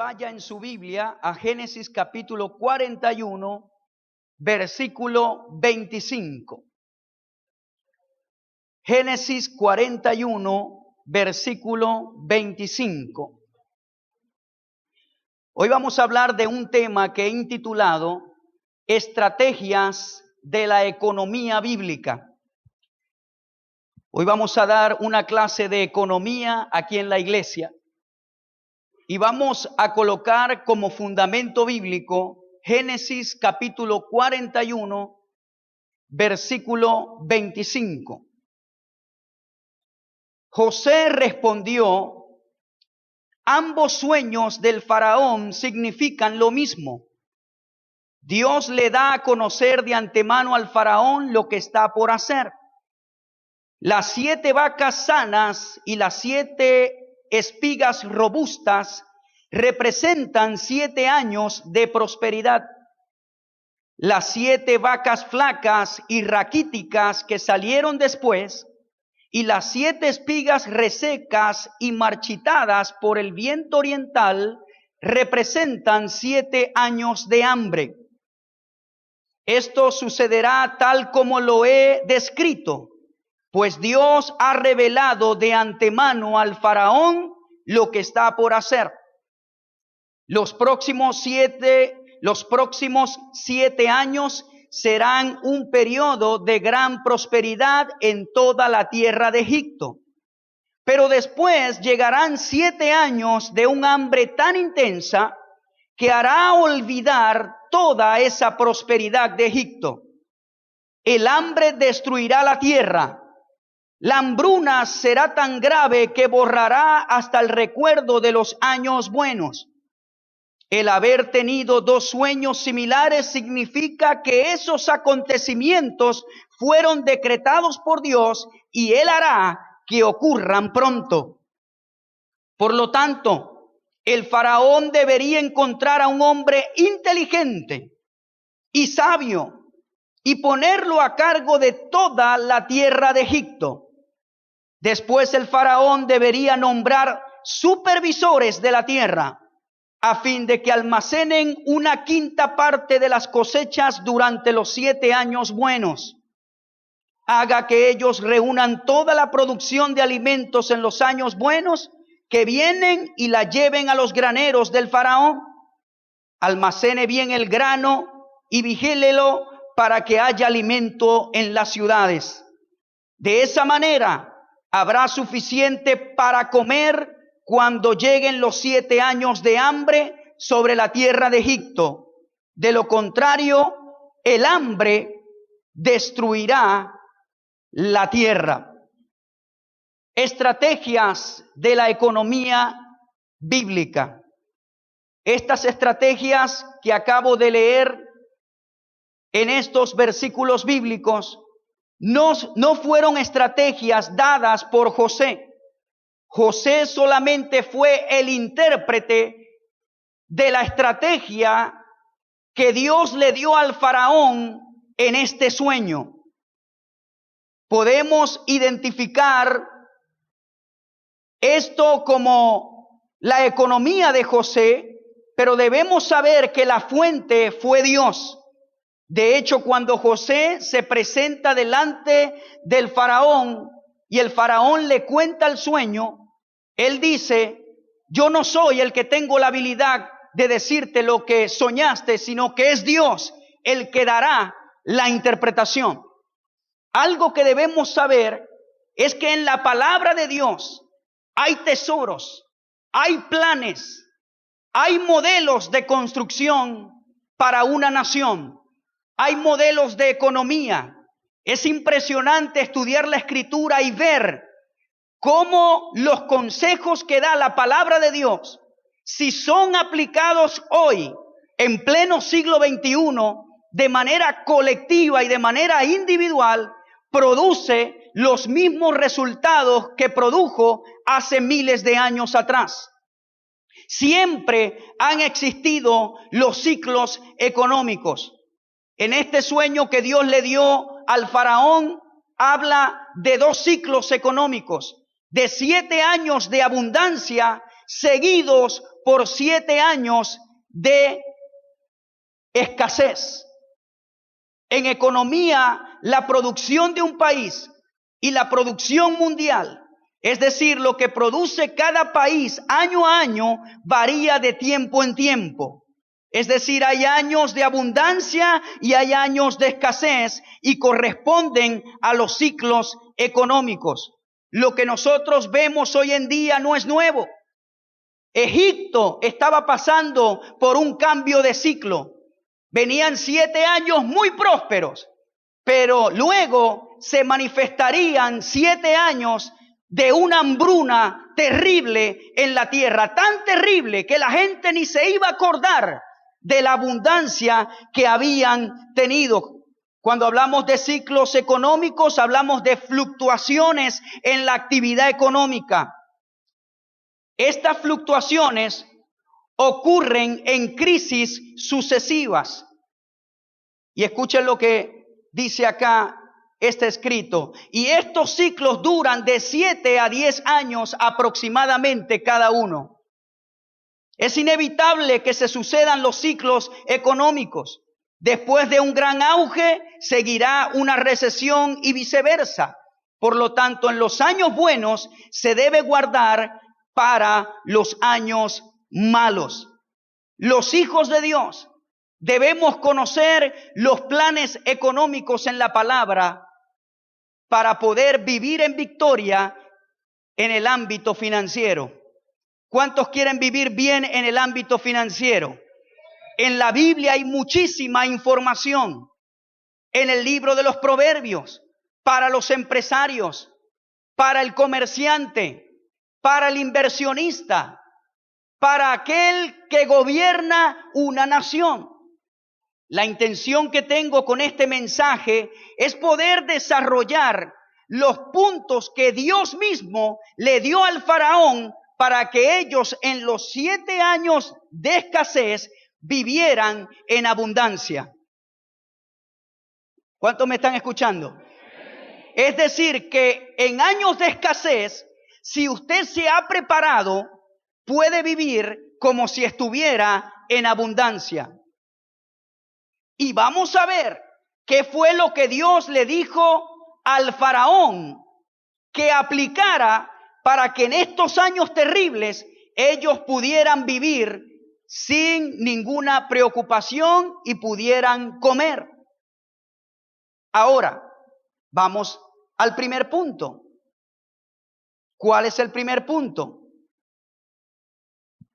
vaya en su Biblia a Génesis capítulo 41, versículo 25. Génesis 41, versículo 25. Hoy vamos a hablar de un tema que he intitulado Estrategias de la economía bíblica. Hoy vamos a dar una clase de economía aquí en la iglesia y vamos a colocar como fundamento bíblico Génesis capítulo 41, versículo 25. José respondió: ambos sueños del faraón significan lo mismo. Dios le da a conocer de antemano al faraón lo que está por hacer. Las 7 vacas sanas y las 7 espigas robustas representan 7 años de prosperidad. Las 7 vacas flacas y raquíticas que salieron después y las 7 espigas resecas y marchitadas por el viento oriental representan 7 años de hambre. Esto sucederá tal como lo he descrito, pues Dios ha revelado de antemano al faraón lo que está por hacer. Los próximos 7 años serán un periodo de gran prosperidad en toda la tierra de Egipto. Pero después llegarán 7 años de un hambre tan intensa que hará olvidar toda esa prosperidad de Egipto. El hambre destruirá la tierra. La hambruna será tan grave que borrará hasta el recuerdo de los años buenos. El haber tenido 2 sueños similares significa que esos acontecimientos fueron decretados por Dios y Él hará que ocurran pronto. Por lo tanto, el faraón debería encontrar a un hombre inteligente y sabio y ponerlo a cargo de toda la tierra de Egipto. Después el faraón debería nombrar supervisores de la tierra a fin de que almacenen 1/5 parte de las cosechas durante los 7 años buenos. Haga que ellos reúnan toda la producción de alimentos en los años buenos que vienen y la lleven a los graneros del faraón. Almacene bien el grano y vigílelo para que haya alimento en las ciudades. De esa manera habrá suficiente para comer cuando lleguen los 7 años de hambre sobre la tierra de Egipto. De lo contrario, el hambre destruirá la tierra. Estrategias de la economía bíblica. Estas estrategias que acabo de leer en estos versículos bíblicos no fueron estrategias dadas por José. José solamente fue el intérprete de la estrategia que Dios le dio al faraón en este sueño. Podemos identificar esto como la economía de José, pero debemos saber que la fuente fue Dios. De hecho, cuando José se presenta delante del faraón y el faraón le cuenta el sueño, él dice: yo no soy el que tengo la habilidad de decirte lo que soñaste, sino que es Dios el que dará la interpretación. Algo que debemos saber es que en la palabra de Dios hay tesoros, hay planes, hay modelos de construcción para una nación, hay modelos de economía. Es impresionante estudiar la Escritura y ver cómo los consejos que da la palabra de Dios, si son aplicados hoy, en pleno siglo XXI, de manera colectiva y de manera individual, produce los mismos resultados que produjo hace miles de años atrás. Siempre han existido los ciclos económicos. En este sueño que Dios le dio al faraón, habla de 2 ciclos económicos, de 7 años de abundancia seguidos por 7 años de escasez. En economía, la producción de un país y la producción mundial, es decir, lo que produce cada país año a año, varía de tiempo en tiempo. Es decir, hay años de abundancia y hay años de escasez y corresponden a los ciclos económicos. Lo que nosotros vemos hoy en día no es nuevo. Egipto estaba pasando por un cambio de ciclo. Venían 7 años muy prósperos, pero luego se manifestarían 7 años de una hambruna terrible en la tierra, tan terrible que la gente ni se iba a acordar de la abundancia que habían tenido. Cuando hablamos de ciclos económicos, hablamos de fluctuaciones en la actividad económica. Estas fluctuaciones ocurren en crisis sucesivas. Y escuchen lo que dice acá este escrito. Y estos ciclos duran de 7 a 10 años aproximadamente cada uno. Es inevitable que se sucedan los ciclos económicos. Después de un gran auge, seguirá una recesión y viceversa. Por lo tanto, en los años buenos se debe guardar para los años malos. Los hijos de Dios debemos conocer los planes económicos en la palabra para poder vivir en victoria en el ámbito financiero. ¿Cuántos quieren vivir bien en el ámbito financiero? En la Biblia hay muchísima información. En el libro de los Proverbios, para los empresarios, para el comerciante, para el inversionista, para aquel que gobierna una nación. La intención que tengo con este mensaje es poder desarrollar los puntos que Dios mismo le dio al faraón para que ellos en los 7 años de escasez vivieran en abundancia. ¿Cuántos me están escuchando? Es decir, que en años de escasez, si usted se ha preparado, puede vivir como si estuviera en abundancia. Y vamos a ver qué fue lo que Dios le dijo al faraón que aplicara para que en estos años terribles ellos pudieran vivir sin ninguna preocupación y pudieran comer. Ahora, vamos al primer punto. ¿Cuál es el primer punto?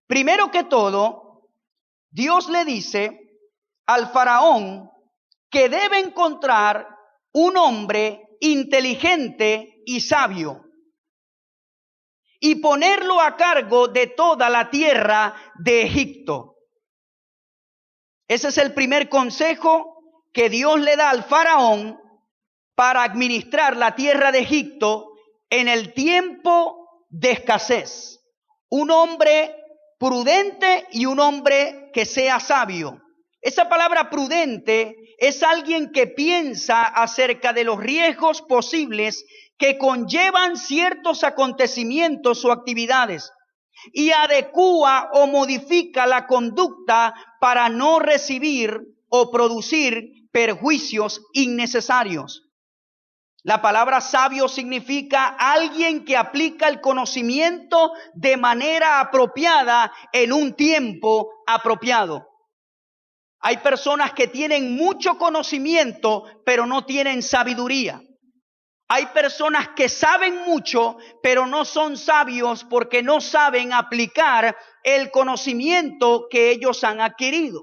Primero que todo, Dios le dice al faraón que debe encontrar un hombre inteligente y sabio y ponerlo a cargo de toda la tierra de Egipto. Ese es el primer consejo que Dios le da al faraón para administrar la tierra de Egipto en el tiempo de escasez. Un hombre prudente y un hombre que sea sabio. Esa palabra prudente es alguien que piensa acerca de los riesgos posibles que conllevan ciertos acontecimientos o actividades y adecúa o modifica la conducta para no recibir o producir perjuicios innecesarios. La palabra sabio significa alguien que aplica el conocimiento de manera apropiada en un tiempo apropiado. Hay personas que tienen mucho conocimiento, pero no tienen sabiduría. Hay personas que saben mucho, pero no son sabios porque no saben aplicar el conocimiento que ellos han adquirido.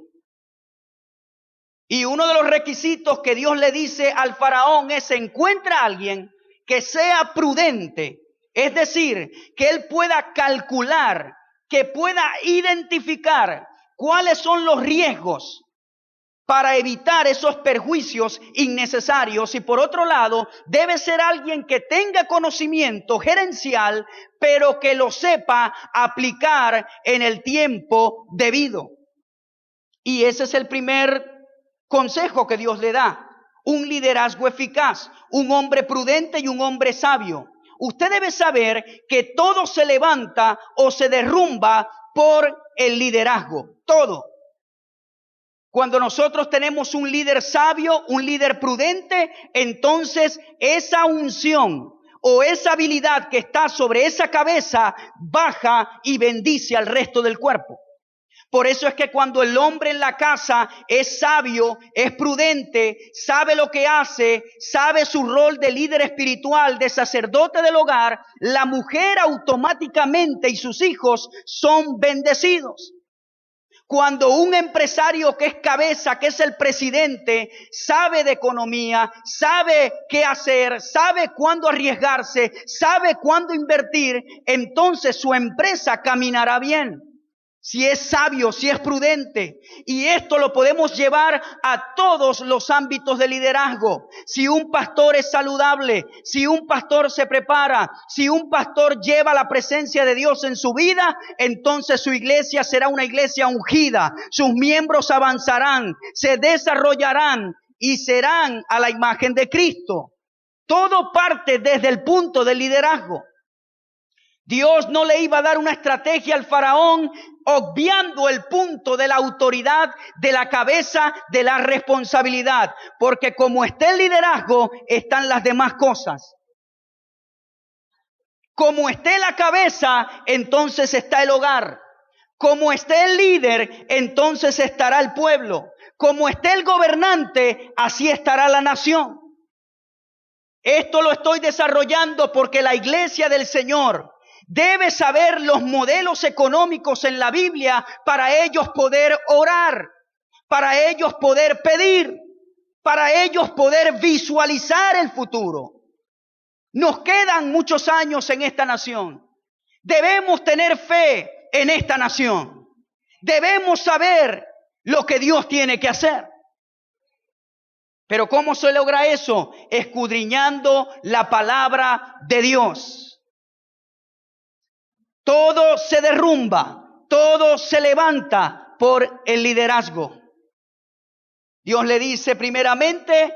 Y uno de los requisitos que Dios le dice al faraón es: encuentra a alguien que sea prudente. Es decir, que él pueda calcular, que pueda identificar cuáles son los riesgos para evitar esos perjuicios innecesarios. Y por otro lado, debe ser alguien que tenga conocimiento gerencial, pero que lo sepa aplicar en el tiempo debido. Y ese es el primer consejo que Dios le da: un liderazgo eficaz, un hombre prudente y un hombre sabio. Usted debe saber que todo se levanta o se derrumba por el liderazgo, todo. Cuando nosotros tenemos un líder sabio, un líder prudente, entonces esa unción o esa habilidad que está sobre esa cabeza baja y bendice al resto del cuerpo. Por eso es que cuando el hombre en la casa es sabio, es prudente, sabe lo que hace, sabe su rol de líder espiritual, de sacerdote del hogar, la mujer automáticamente y sus hijos son bendecidos. Cuando un empresario que es cabeza, que es el presidente, sabe de economía, sabe qué hacer, sabe cuándo arriesgarse, sabe cuándo invertir, entonces su empresa caminará bien. Si es sabio, si es prudente. Y esto lo podemos llevar a todos los ámbitos de liderazgo. Si un pastor es saludable, si un pastor se prepara, si un pastor lleva la presencia de Dios en su vida, entonces su iglesia será una iglesia ungida. Sus miembros avanzarán, se desarrollarán y serán a la imagen de Cristo. Todo parte desde el punto del liderazgo. Dios no le iba a dar una estrategia al faraón obviando el punto de la autoridad, de la cabeza, de la responsabilidad. Porque como está el liderazgo, están las demás cosas. Como esté la cabeza, entonces está el hogar. Como esté el líder, entonces estará el pueblo. Como esté el gobernante, así estará la nación. Esto lo estoy desarrollando porque la iglesia del Señor debe saber los modelos económicos en la Biblia para ellos poder orar, para ellos poder pedir, para ellos poder visualizar el futuro. Nos quedan muchos años en esta nación. Debemos tener fe en esta nación. Debemos saber lo que Dios tiene que hacer. Pero ¿cómo se logra eso? Escudriñando la palabra de Dios. Todo se derrumba, todo se levanta por el liderazgo. Dios le dice primeramente,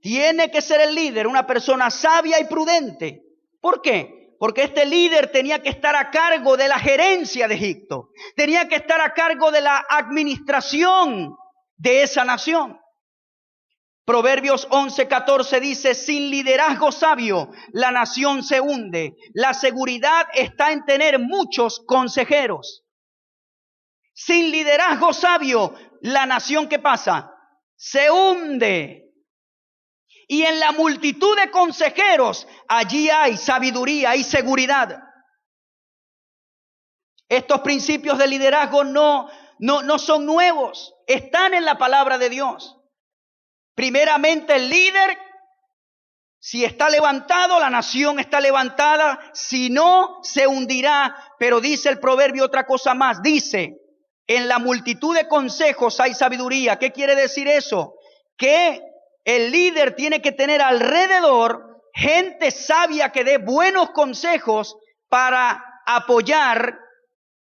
tiene que ser el líder, una persona sabia y prudente. ¿Por qué? Porque este líder tenía que estar a cargo de la gerencia de Egipto. Tenía que estar a cargo de la administración de esa nación. Proverbios 11:14 dice, sin liderazgo sabio, la nación se hunde. La seguridad está en tener muchos consejeros. Sin liderazgo sabio, la nación, ¿qué pasa? Se hunde. Y en la multitud de consejeros, allí hay sabiduría, hay seguridad. Estos principios de liderazgo no son nuevos, están en la palabra de Dios. Primeramente el líder, si está levantado, la nación está levantada, si no, se hundirá. Pero dice el proverbio otra cosa más, dice, en la multitud de consejos hay sabiduría. ¿Qué quiere decir eso? Que el líder tiene que tener alrededor gente sabia que dé buenos consejos para apoyar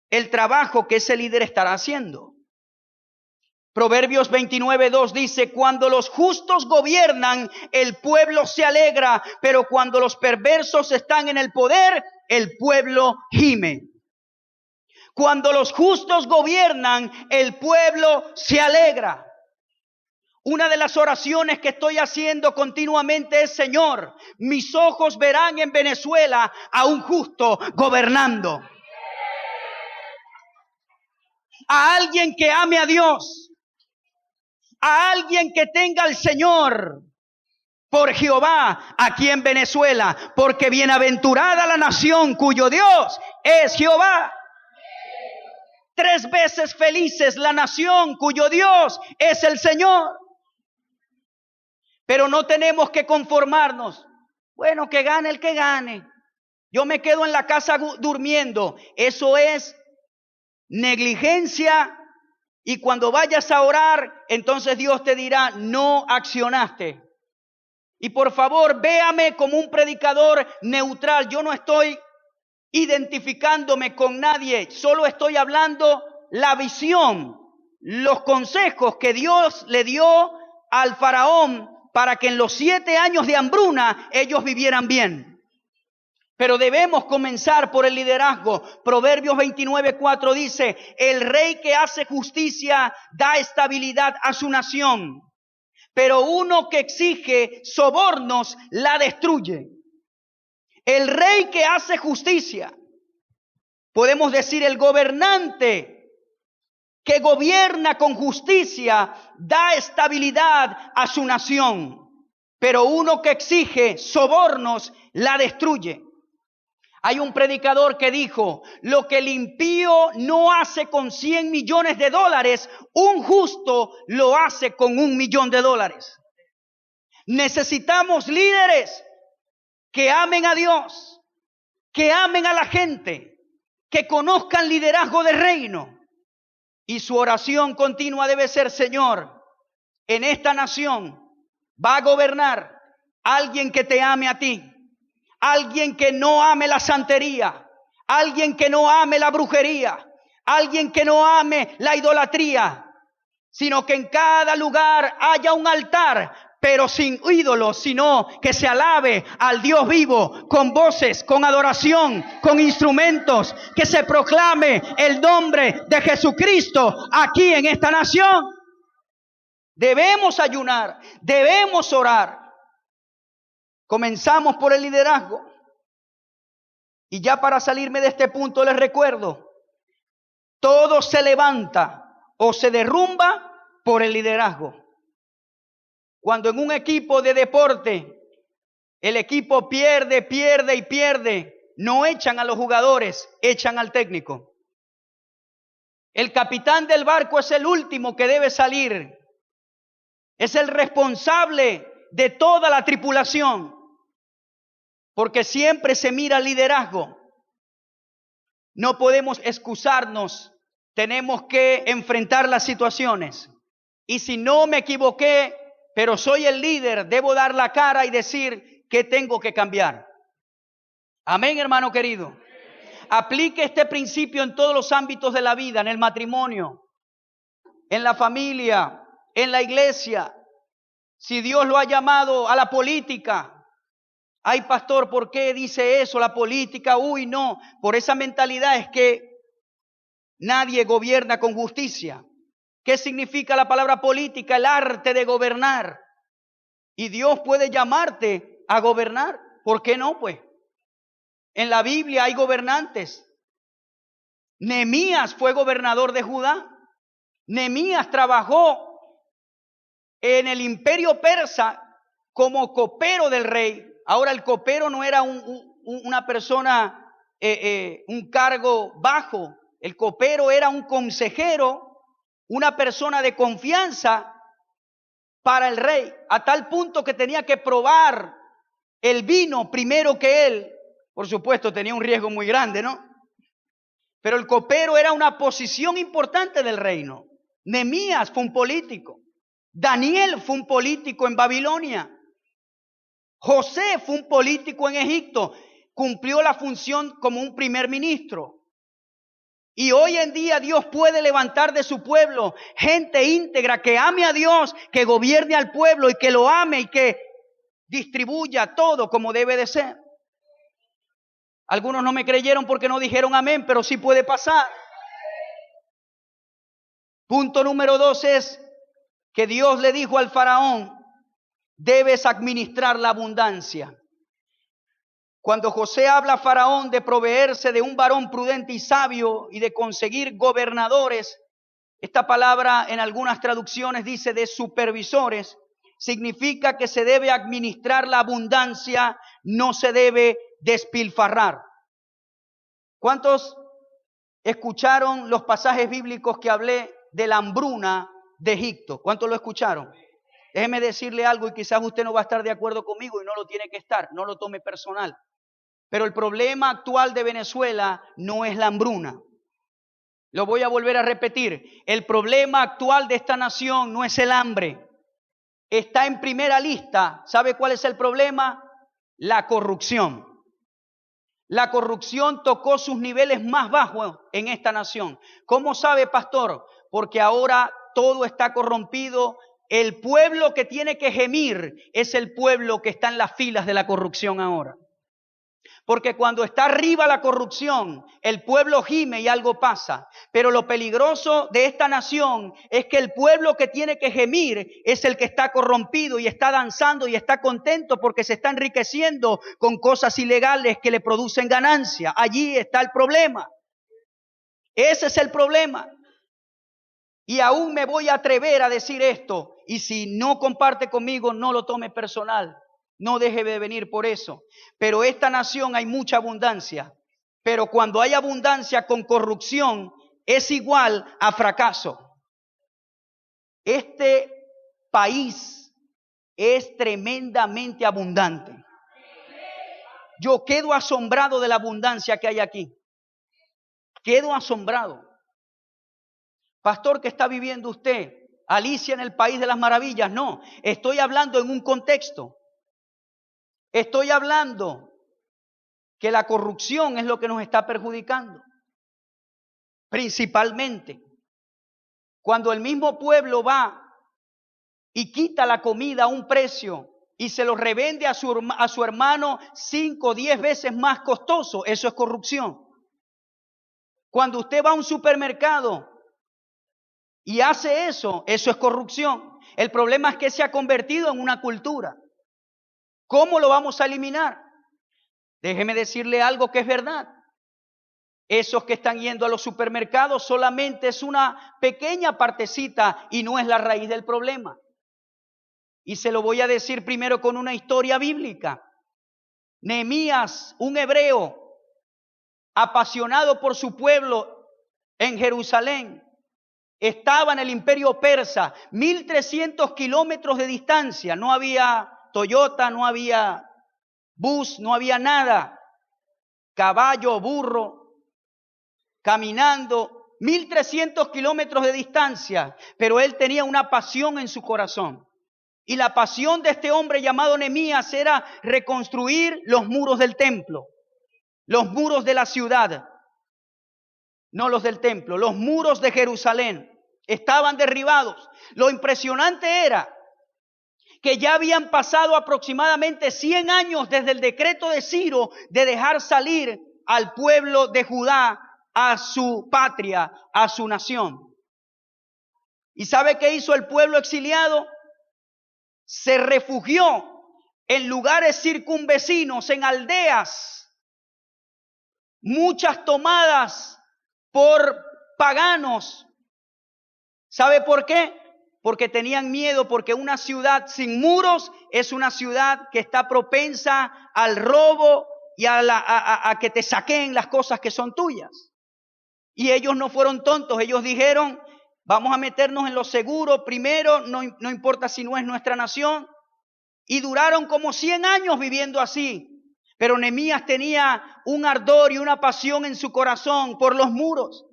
el trabajo que ese líder estará haciendo. Proverbios 29:2 dice, cuando los justos gobiernan, el pueblo se alegra, pero cuando los perversos están en el poder, el pueblo gime. Cuando los justos gobiernan, el pueblo se alegra. Una de las oraciones que estoy haciendo continuamente es, Señor, mis ojos verán en Venezuela a un justo gobernando. A alguien que ame a Dios. A alguien que tenga al Señor por Jehová aquí en Venezuela, porque bienaventurada la nación cuyo Dios es Jehová. 3 veces felices la nación cuyo Dios es el Señor. Pero no tenemos que conformarnos. Bueno, que gane el que gane. Yo me quedo en la casa durmiendo. Eso es negligencia. Y cuando vayas a orar, entonces Dios te dirá, no accionaste. Y por favor, véame como un predicador neutral. Yo no estoy identificándome con nadie. Solo estoy hablando la visión, los consejos que Dios le dio al faraón para que en los 7 años de hambruna ellos vivieran bien. Pero debemos comenzar por el liderazgo. Proverbios 29:4 dice, el rey que hace justicia da estabilidad a su nación, pero uno que exige sobornos la destruye. El rey que hace justicia, podemos decir el gobernante que gobierna con justicia, da estabilidad a su nación, pero uno que exige sobornos la destruye. Hay un predicador que dijo, lo que el impío no hace con 100 millones de dólares, un justo lo hace con $1 millón. Necesitamos líderes que amen a Dios, que amen a la gente, que conozcan liderazgo de reino. Y su oración continua debe ser, Señor, en esta nación va a gobernar alguien que te ame a ti, alguien que no ame la santería, alguien que no ame la brujería, alguien que no ame la idolatría, sino que en cada lugar haya un altar, pero sin ídolos, sino que se alabe al Dios vivo, con voces, con adoración, con instrumentos, que se proclame el nombre de Jesucristo aquí en esta nación. Debemos ayunar, debemos orar. Comenzamos por el liderazgo. Y ya para salirme de este punto les recuerdo, todo se levanta o se derrumba por el liderazgo. Cuando en un equipo de deporte el equipo pierde, no echan a los jugadores, echan al técnico. El capitán del barco es el último que debe salir. Es el responsable de toda la tripulación, porque siempre se mira el liderazgo. No podemos excusarnos, tenemos que enfrentar las situaciones. Y si no me equivoqué, pero soy el líder, debo dar la cara y decir que tengo que cambiar. Amén, hermano querido. Aplique este principio en todos los ámbitos de la vida, en el matrimonio, en la familia, en la iglesia. Si Dios lo ha llamado a la política, ay pastor, ¿por qué dice eso? La política, uy no, por esa mentalidad es que nadie gobierna con justicia. ¿Qué significa la palabra política? El arte de gobernar. Y Dios puede llamarte a gobernar. ¿Por qué no, pues? En la Biblia hay gobernantes. Nehemías fue gobernador de Judá. Nehemías trabajó en el imperio persa como copero del rey. Ahora el copero no era una persona, un cargo bajo. El copero era un consejero, una persona de confianza para el rey, a tal punto que tenía que probar el vino primero que él. Por supuesto, tenía un riesgo muy grande, ¿no? Pero el copero era una posición importante del reino. Nehemías fue un político. Daniel fue un político en Babilonia. José fue un político en Egipto. Cumplió la función como un primer ministro. Y hoy en día Dios puede levantar de su pueblo gente íntegra que ame a Dios, que gobierne al pueblo y que lo ame y que distribuya todo como debe de ser. Algunos no me creyeron porque no dijeron amén, pero sí puede pasar. Punto número 2 es que Dios le dijo al faraón, debes administrar la abundancia. Cuando José habla a Faraón de proveerse de un varón prudente y sabio y de conseguir gobernadores, esta palabra en algunas traducciones dice de supervisores, significa que se debe administrar la abundancia, no se debe despilfarrar. ¿Cuántos escucharon los pasajes bíblicos que hablé de la hambruna de Egipto? ¿Cuántos lo escucharon? Déjeme decirle algo y quizás usted no va a estar de acuerdo conmigo y no lo tiene que estar, no lo tome personal. Pero el problema actual de Venezuela no es la hambruna. Lo voy a volver a repetir. El problema actual de esta nación no es el hambre. Está en primera lista. ¿Sabe cuál es el problema? La corrupción. La corrupción tocó sus niveles más bajos en esta nación. ¿Cómo sabe, pastor? Porque ahora todo está corrompido. El pueblo que tiene que gemir es el pueblo que está en las filas de la corrupción ahora. Porque cuando está arriba la corrupción, el pueblo gime y algo pasa. Pero lo peligroso de esta nación es que el pueblo que tiene que gemir es el que está corrompido y está danzando y está contento porque se está enriqueciendo con cosas ilegales que le producen ganancia. Allí está el problema. Ese es el problema. Y aún me voy a atrever a decir esto. Y si no comparte conmigo, no lo tome personal. No deje de venir por eso. Pero esta nación hay mucha abundancia. Pero cuando hay abundancia con corrupción, es igual a fracaso. Este país es tremendamente abundante. Yo quedo asombrado de la abundancia que hay aquí. Quedo asombrado. Pastor, ¿qué está viviendo usted? Alicia en el País de las Maravillas. No, estoy hablando en un contexto. Estoy hablando que la corrupción es lo que nos está perjudicando. Principalmente, cuando el mismo pueblo va y quita la comida a un precio y se lo revende a su hermano 5 o 10 veces más costoso, eso es corrupción. Cuando usted va a un supermercado y hace eso, eso es corrupción. El problema es que se ha convertido en una cultura. ¿Cómo lo vamos a eliminar? Déjeme decirle algo que es verdad. Esos que están yendo a los supermercados solamente es una pequeña partecita y no es la raíz del problema. Y se lo voy a decir primero con una historia bíblica. Nehemías, un hebreo, apasionado por su pueblo en Jerusalén, estaba en el imperio persa, 1300 kilómetros de distancia. No había Toyota, no había bus, no había nada. Caballo, burro, caminando, 1300 kilómetros de distancia. Pero él tenía una pasión en su corazón. Y la pasión de este hombre llamado Nehemías era reconstruir los muros del templo, los muros de la ciudad. No los del templo, los muros de Jerusalén estaban derribados. Lo impresionante era que ya habían pasado aproximadamente 100 años desde el decreto de Ciro de dejar salir al pueblo de Judá a su patria, a su nación. ¿Y sabe qué hizo el pueblo exiliado? Se refugió en lugares circunvecinos, en aldeas, muchas tomadas por paganos. ¿Sabe por qué? Porque tenían miedo, porque una ciudad sin muros es una ciudad que está propensa al robo y a que te saqueen las cosas que son tuyas. Y ellos no fueron tontos, ellos dijeron, vamos a meternos en lo seguro primero, no importa si no es nuestra nación. Y duraron como 100 años viviendo así. Pero Nehemías tenía un ardor y una pasión en su corazón por los muros.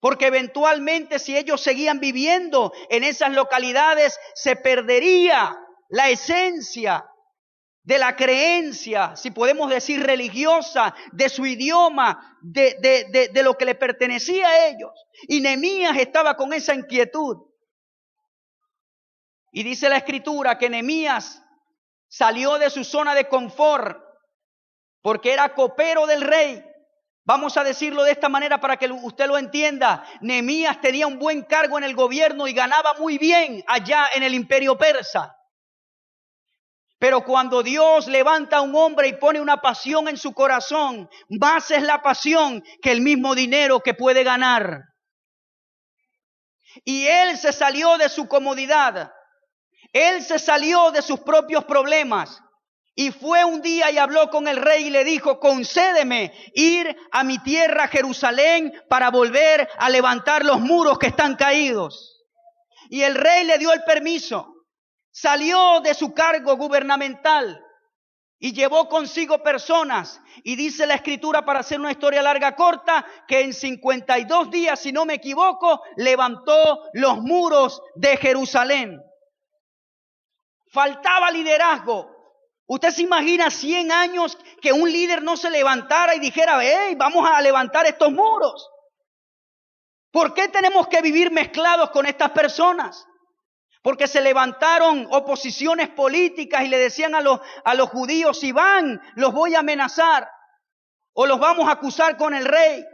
Porque eventualmente si ellos seguían viviendo en esas localidades, se perdería la esencia de la creencia, si podemos decir religiosa, de su idioma, de lo que le pertenecía a ellos. Y Nehemías estaba con esa inquietud. Y dice la Escritura que Nehemías salió de su zona de confort porque era copero del rey. Vamos a decirlo de esta manera para que usted lo entienda. Nehemías tenía un buen cargo en el gobierno y ganaba muy bien allá en el imperio persa. Pero cuando Dios levanta a un hombre y pone una pasión en su corazón, más es la pasión que el mismo dinero que puede ganar. Y él se salió de su comodidad. Él se salió de sus propios problemas. Y fue un día y habló con el rey y le dijo, concédeme ir a mi tierra Jerusalén para volver a levantar los muros que están caídos. Y el rey le dio el permiso. Salió de su cargo gubernamental y llevó consigo personas. Y dice la Escritura, para hacer una historia larga corta, que en 52 días, si no me equivoco, levantó los muros de Jerusalén. Faltaba liderazgo. Usted se imagina 100 años que un líder no se levantara y dijera, hey, vamos a levantar estos muros. ¿Por qué tenemos que vivir mezclados con estas personas? Porque se levantaron oposiciones políticas y le decían a los judíos, si van, los voy a amenazar. o los vamos a acusar con el rey,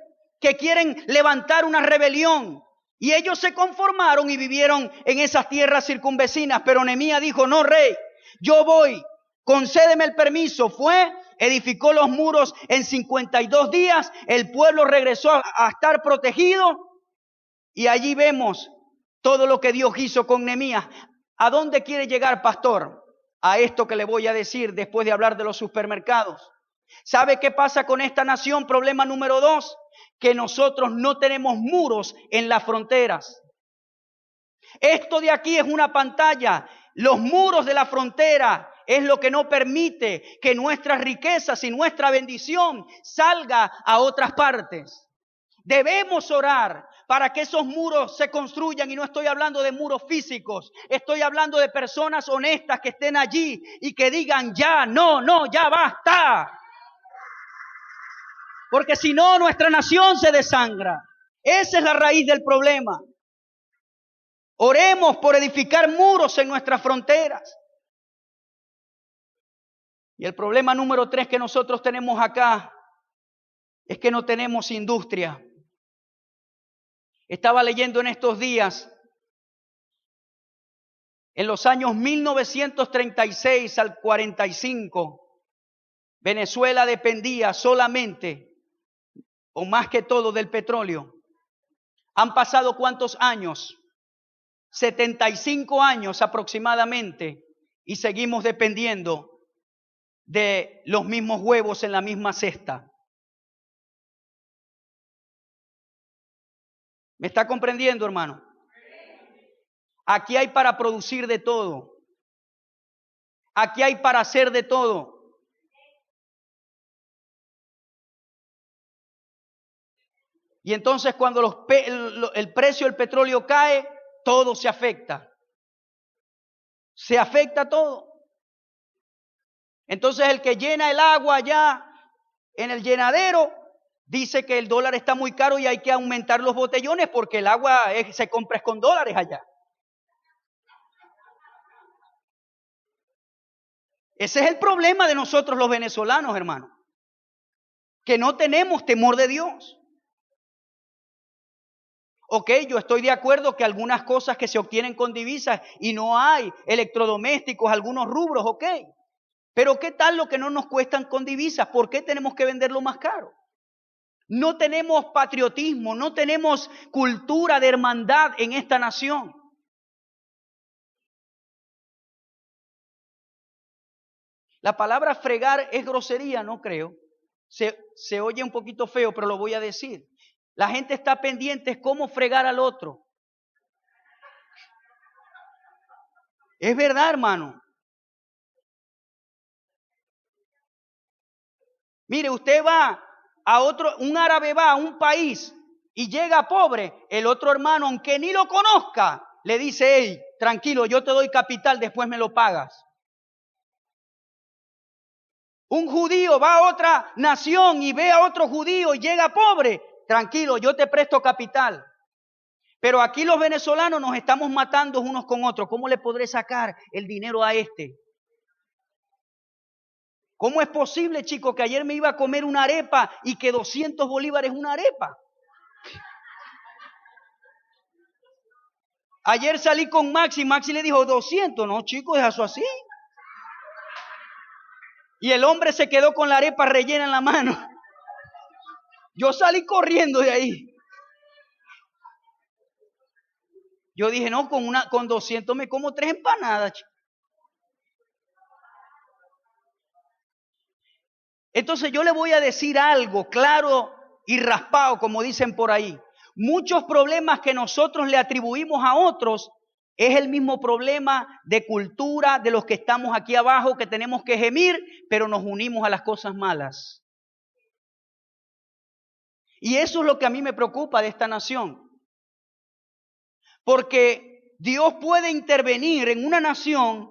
que quieren levantar una rebelión. Y ellos se conformaron y vivieron en esas tierras circunvecinas. Pero Nehemías dijo, no, rey, yo voy, concédeme el permiso. Fue, edificó los muros en 52 días. El pueblo regresó a estar protegido. Y allí vemos todo lo que Dios hizo con Nehemías. ¿A dónde quiere llegar, pastor? A esto que le voy a decir después de hablar de los supermercados. ¿Sabe qué pasa con esta nación? Problema número 2, que nosotros no tenemos muros en las fronteras. Esto de aquí es una pantalla. Los muros de la frontera es lo que no permite que nuestras riquezas y nuestra bendición salga a otras partes. Debemos orar para que esos muros se construyan, y no estoy hablando de muros físicos, estoy hablando de personas honestas que estén allí y que digan ya, no, ya basta. Porque si no, nuestra nación se desangra. Esa es la raíz del problema. Oremos por edificar muros en nuestras fronteras. Y el problema número 3 que nosotros tenemos acá es que no tenemos industria. Estaba leyendo en estos días, en los años 1936 al 45, Venezuela dependía solamente, o más que todo, del petróleo. ¿Han pasado cuántos años? 75 años aproximadamente, y seguimos dependiendo de los mismos huevos en la misma cesta. ¿Me está comprendiendo, hermano? Aquí hay para producir de todo. Aquí hay para hacer de todo. Y entonces cuando el precio del petróleo cae, todo se afecta. Se afecta todo. Entonces el que llena el agua allá en el llenadero dice que el dólar está muy caro y hay que aumentar los botellones porque el agua se compra con dólares allá. Ese es el problema de nosotros los venezolanos, hermano. Que no tenemos temor de Dios. Ok, yo estoy de acuerdo que algunas cosas que se obtienen con divisas y no hay electrodomésticos, algunos rubros, ok. Pero ¿qué tal lo que no nos cuestan con divisas? ¿Por qué tenemos que venderlo más caro? No tenemos patriotismo, no tenemos cultura de hermandad en esta nación. La palabra fregar es grosería, no creo. Se oye un poquito feo, pero lo voy a decir. La gente está pendiente de cómo fregar al otro. Es verdad, hermano. Mire, usted va a un árabe va a un país y llega pobre, el otro hermano, aunque ni lo conozca, le dice, hey, tranquilo, yo te doy capital, después me lo pagas. Un judío va a otra nación y ve a otro judío y llega pobre, tranquilo, yo te presto capital. Pero aquí los venezolanos nos estamos matando unos con otros. ¿Cómo le podré sacar el dinero a este? ¿Cómo es posible, chicos, que ayer me iba a comer una arepa y que 200 bolívares una arepa? Ayer salí con Maxi le dijo 200. No, chicos, es eso así. Y el hombre se quedó con la arepa rellena en la mano. Yo salí corriendo de ahí. Yo dije, no, con 200 me como 3 empanadas, chicos. Entonces yo le voy a decir algo claro y raspado, como dicen por ahí. Muchos problemas que nosotros le atribuimos a otros es el mismo problema de cultura de los que estamos aquí abajo, que tenemos que gemir, pero nos unimos a las cosas malas. Y eso es lo que a mí me preocupa de esta nación. Porque Dios puede intervenir en una nación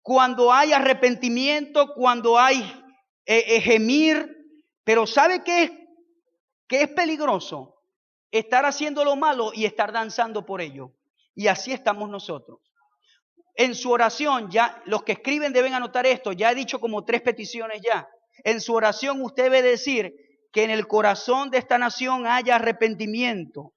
cuando hay arrepentimiento, cuando hay gemir, pero ¿sabe qué es peligroso? Estar haciendo lo malo y estar danzando por ello. Y así estamos nosotros. En su oración, ya los que escriben deben anotar esto, ya he dicho como 3 peticiones ya. En su oración usted debe decir, que en el corazón de esta nación haya arrepentimiento.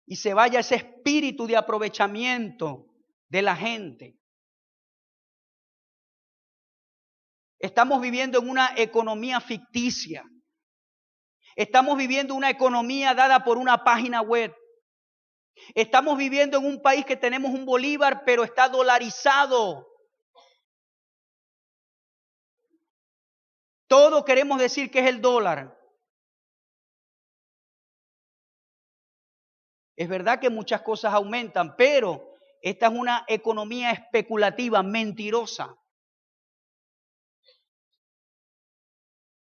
Y se vaya ese espíritu de aprovechamiento de la gente. Estamos viviendo en una economía ficticia. Estamos viviendo una economía dada por una página web. Estamos viviendo en un país que tenemos un bolívar, pero está dolarizado. Todo queremos decir que es el dólar. Es verdad que muchas cosas aumentan, pero esta es una economía especulativa, mentirosa.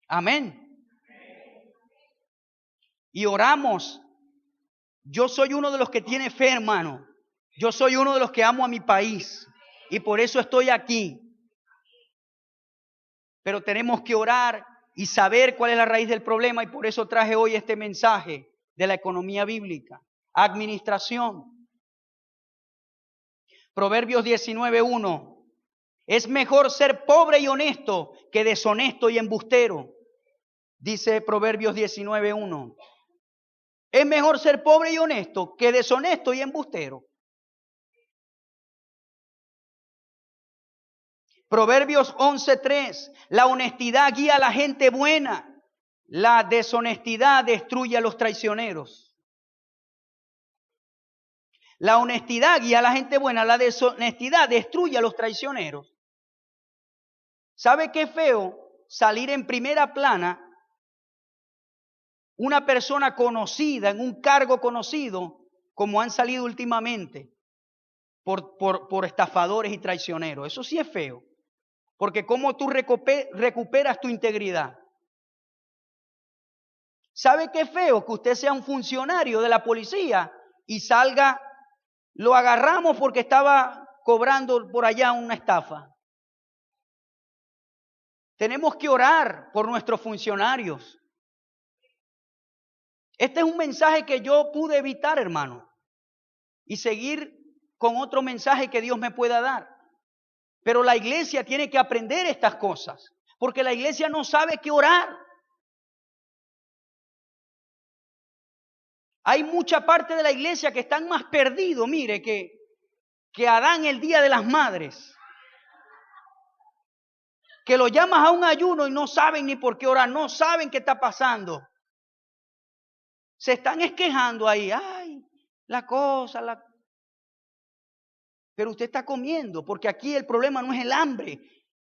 Amén. Y oramos. Yo soy uno de los que tiene fe, hermano. Yo soy uno de los que amo a mi país. Y por eso estoy aquí. Pero tenemos que orar y saber cuál es la raíz del problema. Y por eso traje hoy este mensaje de la economía bíblica. Administración. Proverbios 19:1. Es mejor ser pobre y honesto que deshonesto y embustero. Dice Proverbios 19:1. Es mejor ser pobre y honesto que deshonesto y embustero. Proverbios 11:3. La honestidad guía a la gente buena. La deshonestidad destruye a los traicioneros. La honestidad guía a la gente buena. La deshonestidad destruye a los traicioneros. ¿Sabe qué feo? Salir en primera plana una persona conocida, en un cargo conocido, como han salido últimamente, por estafadores y traicioneros. Eso sí es feo. Porque ¿cómo tú recuperas tu integridad? ¿Sabe qué feo? Que usted sea un funcionario de la policía y salga, lo agarramos porque estaba cobrando por allá una estafa. Tenemos que orar por nuestros funcionarios. Este es un mensaje que yo pude evitar, hermano, y seguir con otro mensaje que Dios me pueda dar. Pero la iglesia tiene que aprender estas cosas, porque la iglesia no sabe qué orar. Hay mucha parte de la iglesia que están más perdidos, mire, que Adán el día de las madres. Que lo llamas a un ayuno y no saben ni por qué orar, no saben qué está pasando. Se están quejando ahí, ay, la cosa, Pero usted está comiendo, porque aquí el problema no es el hambre.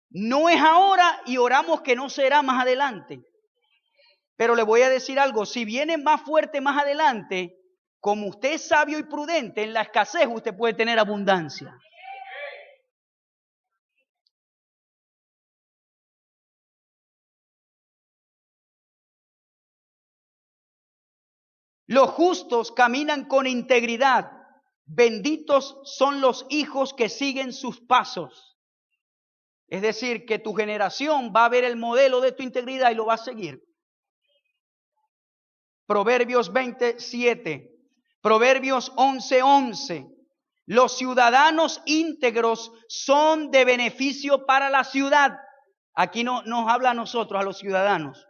No es ahora y oramos que no será más adelante. Pero le voy a decir algo, si viene más fuerte más adelante, como usted es sabio y prudente, en la escasez usted puede tener abundancia. Los justos caminan con integridad. Benditos son los hijos que siguen sus pasos. Es decir, que tu generación va a ver el modelo de tu integridad y lo va a seguir. Proverbios 27, Proverbios 11:11. Los ciudadanos íntegros son de beneficio para la ciudad. Aquí no nos habla a nosotros, a los ciudadanos.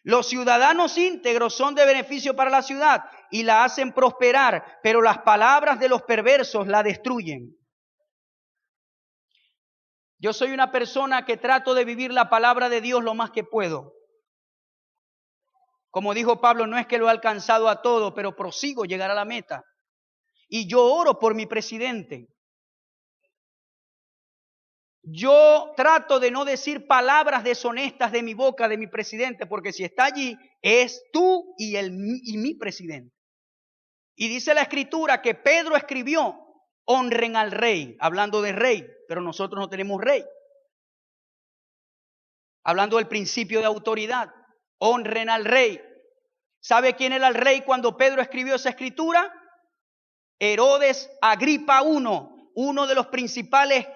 Los ciudadanos íntegros son de beneficio para la ciudad y la hacen prosperar, pero las palabras de los perversos la destruyen. Yo soy una persona que trato de vivir la palabra de Dios lo más que puedo. Como dijo Pablo, no es que lo he alcanzado a todo, pero prosigo llegar a la meta. Y yo oro por mi presidente. Yo trato de no decir palabras deshonestas de mi boca, de mi presidente, porque si está allí, es tú y mi presidente. Y dice la Escritura que Pedro escribió, honren al rey, hablando de rey, pero nosotros no tenemos rey. Hablando del principio de autoridad, honren al rey. ¿Sabe quién era el rey cuando Pedro escribió esa escritura? Herodes Agripa I, uno de los principales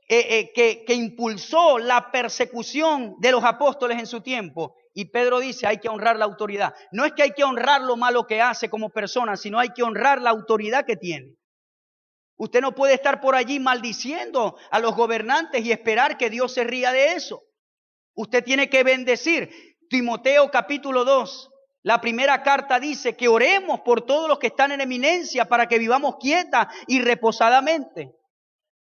que impulsó la persecución de los apóstoles en su tiempo. Y Pedro dice, hay que honrar la autoridad. No es que hay que honrar lo malo que hace como persona, sino hay que honrar la autoridad que tiene. Usted no puede estar por allí maldiciendo a los gobernantes y esperar que Dios se ría de eso. Usted tiene que bendecir. Timoteo capítulo 2, la primera carta dice que oremos por todos los que están en eminencia para que vivamos quieta y reposadamente.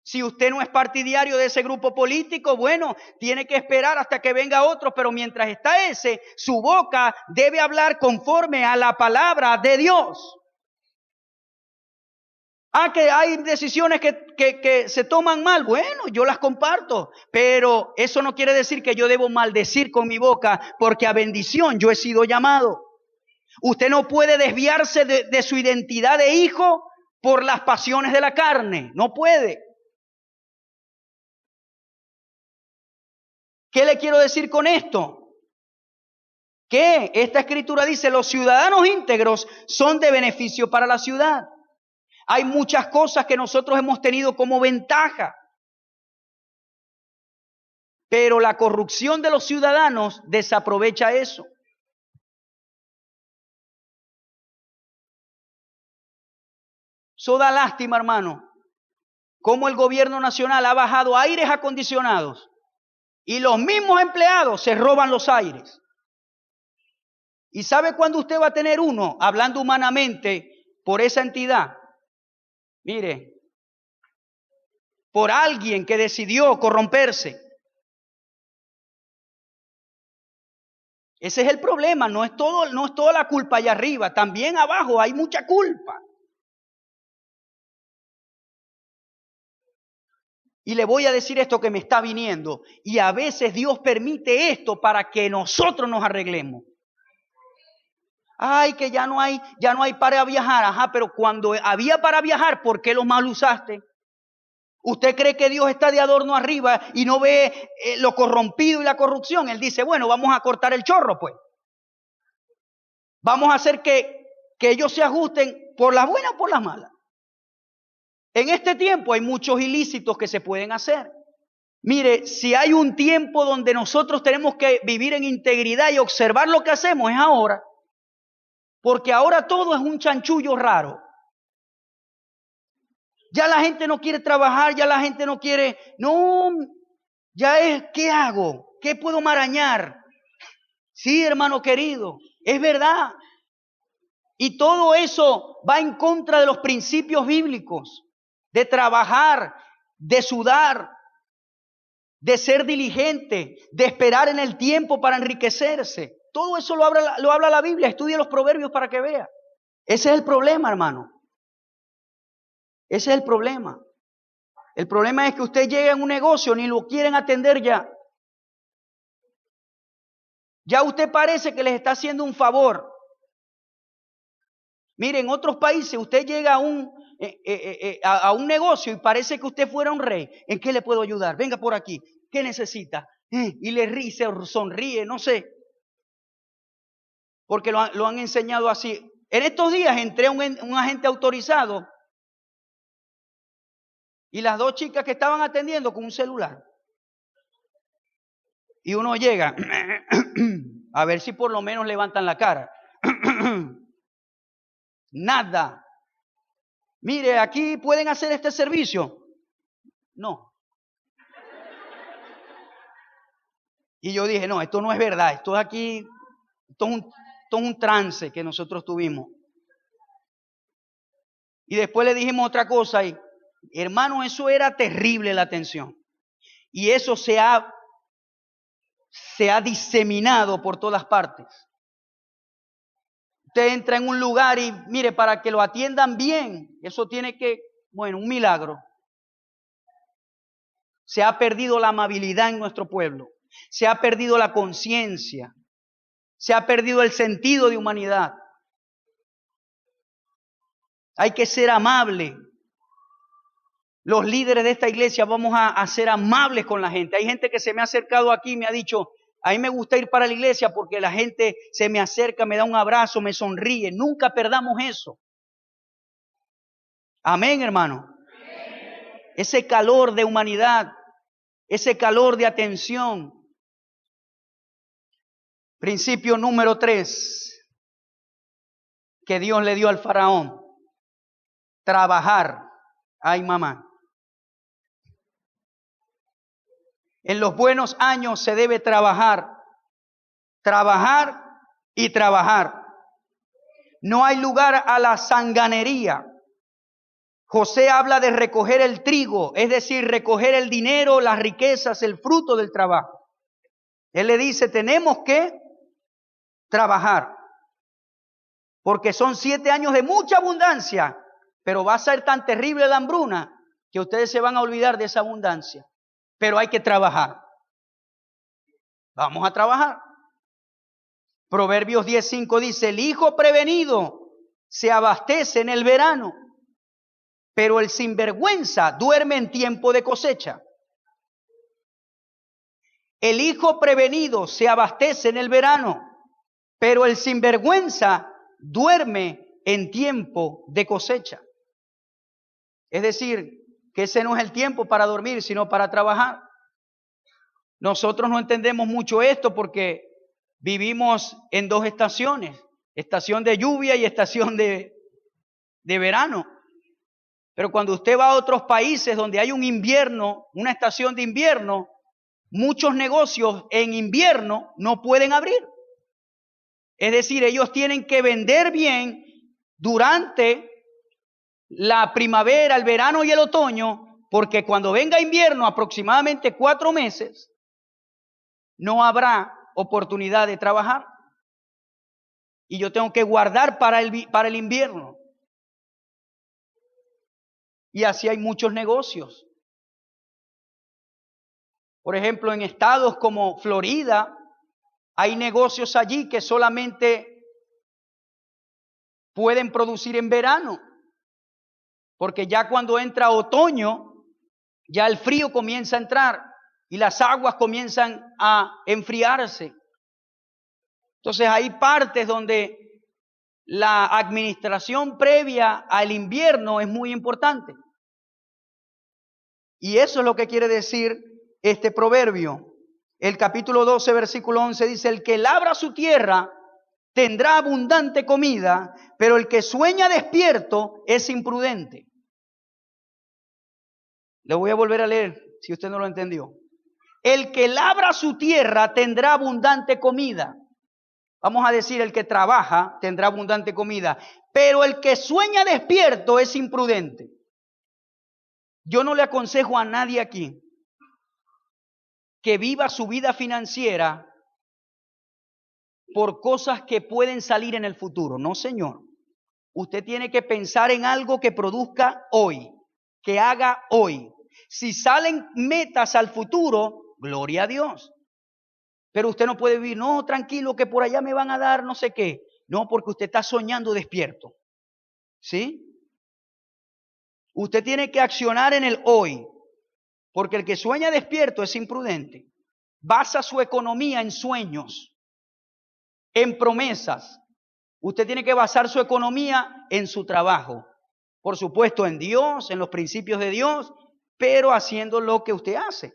Si usted no es partidario de ese grupo político, bueno, tiene que esperar hasta que venga otro, pero mientras está ese, su boca debe hablar conforme a la palabra de Dios. Que hay decisiones que se toman mal, bueno, yo las comparto, pero eso no quiere decir que yo debo maldecir con mi boca, porque a bendición yo he sido llamado. Usted no puede desviarse de su identidad de hijo por las pasiones de la carne, no puede. ¿Qué le quiero decir con esto? Que esta escritura dice, los ciudadanos íntegros son de beneficio para la ciudad. Hay muchas cosas que nosotros hemos tenido como ventaja, pero la corrupción de los ciudadanos desaprovecha eso. Eso da lástima, hermano, cómo el gobierno nacional ha bajado aires acondicionados y los mismos empleados se roban los aires. ¿Y sabe cuándo usted va a tener uno, hablando humanamente, por esa entidad? Mire, por alguien que decidió corromperse. Ese es el problema, no es toda la culpa allá arriba, también abajo hay mucha culpa. Y le voy a decir esto que me está viniendo, y a veces Dios permite esto para que nosotros nos arreglemos. Ay, que ya no hay para viajar. Ajá, pero cuando había para viajar, ¿por qué lo mal usaste? ¿Usted cree que Dios está de adorno arriba y no ve lo corrompido y la corrupción? Él dice, bueno, vamos a cortar el chorro, pues. Vamos a hacer que ellos se ajusten por las buenas o por las malas. En este tiempo hay muchos ilícitos que se pueden hacer. Mire, si hay un tiempo donde nosotros tenemos que vivir en integridad y observar lo que hacemos, es ahora. Porque ahora todo es un chanchullo raro. Ya la gente no quiere trabajar, ya la gente no quiere, no, ya es, ¿qué hago? ¿Qué puedo marañar? Sí, hermano querido, es verdad. Y todo eso va en contra de los principios bíblicos, de trabajar, de sudar, de ser diligente, de esperar en el tiempo para enriquecerse. Todo eso lo habla la Biblia. Estudie los proverbios para que vea. Ese es el problema, hermano. Ese es el problema. El problema es que usted llega en un negocio, ni lo quieren atender ya. Ya usted parece que les está haciendo un favor. Mire, en otros países usted llega a un negocio y parece que usted fuera un rey. ¿En qué le puedo ayudar? Venga por aquí. ¿Qué necesita? Y le ríe, se sonríe, no sé. Porque lo han enseñado así. En estos días entré a un agente autorizado y las dos chicas que estaban atendiendo con un celular. Y uno llega a ver si por lo menos levantan la cara. Nada. Mire, aquí pueden hacer este servicio. No. Y yo dije, no, esto no es verdad. Esto es aquí, esto es un trance que nosotros tuvimos. Y después le dijimos otra cosa y, hermano, eso era terrible la atención. Y eso se ha diseminado por todas partes. Usted entra en un lugar y mire, para que lo atiendan bien, eso tiene que, bueno, un milagro. Se ha perdido la amabilidad en nuestro pueblo. Se ha perdido la conciencia. Se ha perdido el sentido de humanidad. Hay que ser amable. Los líderes de esta iglesia vamos a ser amables con la gente. Hay gente que se me ha acercado aquí y me ha dicho, a mí me gusta ir para la iglesia porque la gente se me acerca, me da un abrazo, me sonríe. Nunca perdamos eso. Amén, hermano. Amén. Ese calor de humanidad, ese calor de atención. Principio número 3 que Dios le dio al faraón. Trabajar. Ay, mamá. En los buenos años se debe trabajar, trabajar y trabajar. No hay lugar a la sanganería. José habla de recoger el trigo, es decir, recoger el dinero, las riquezas, el fruto del trabajo. Él le dice, tenemos que trabajar, porque son 7 años de mucha abundancia, pero va a ser tan terrible la hambruna que ustedes se van a olvidar de esa abundancia. Pero hay que trabajar. Vamos a trabajar. Proverbios 10:5 dice, el hijo prevenido se abastece en el verano, pero el sinvergüenza duerme en tiempo de cosecha. El hijo prevenido se abastece en el verano, pero el sinvergüenza duerme en tiempo de cosecha. Es decir, que ese no es el tiempo para dormir, sino para trabajar. Nosotros no entendemos mucho esto porque vivimos en 2 estaciones, estación de lluvia y estación de verano. Pero cuando usted va a otros países donde hay un invierno, una estación de invierno, muchos negocios en invierno no pueden abrir. Es decir, ellos tienen que vender bien durante la primavera, el verano y el otoño, porque cuando venga invierno, aproximadamente 4 meses, no habrá oportunidad de trabajar. Y yo tengo que guardar para el invierno. Y así hay muchos negocios. Por ejemplo, en estados como Florida, hay negocios allí que solamente pueden producir en verano. Porque ya cuando entra otoño, ya el frío comienza a entrar y las aguas comienzan a enfriarse. Entonces hay partes donde la administración previa al invierno es muy importante. Y eso es lo que quiere decir este proverbio. El capítulo 12, versículo 11 dice, el que labra su tierra tendrá abundante comida, pero el que sueña despierto es imprudente. Le voy a volver a leer si usted no lo entendió. El que labra su tierra tendrá abundante comida. Vamos a decir, el que trabaja tendrá abundante comida, pero el que sueña despierto es imprudente. Yo no le aconsejo a nadie aquí que viva su vida financiera por cosas que pueden salir en el futuro. No, señor. Usted tiene que pensar en algo que produzca hoy, que haga hoy. Si salen metas al futuro, gloria a Dios. Pero usted no puede vivir, no, tranquilo, que por allá me van a dar no sé qué. No, porque usted está soñando despierto. ¿Sí? Usted tiene que accionar en el hoy. Porque el que sueña despierto es imprudente. Basa su economía en sueños, en promesas. Usted tiene que basar su economía en su trabajo. Por supuesto, en Dios, en los principios de Dios, pero haciendo lo que usted hace.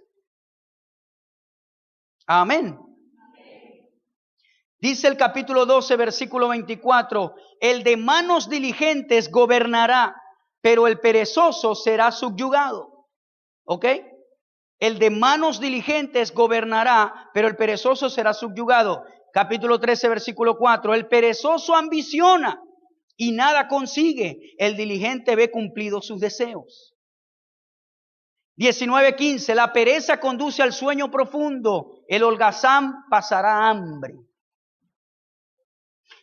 Amén. Dice el capítulo 12, versículo 24, el de manos diligentes gobernará, pero el perezoso será subyugado. ¿Ok? El de manos diligentes gobernará, pero el perezoso será subyugado. Capítulo 13, versículo 4, el perezoso ambiciona y nada consigue, el diligente ve cumplidos sus deseos. 19:15, la pereza conduce al sueño profundo, el holgazán pasará hambre.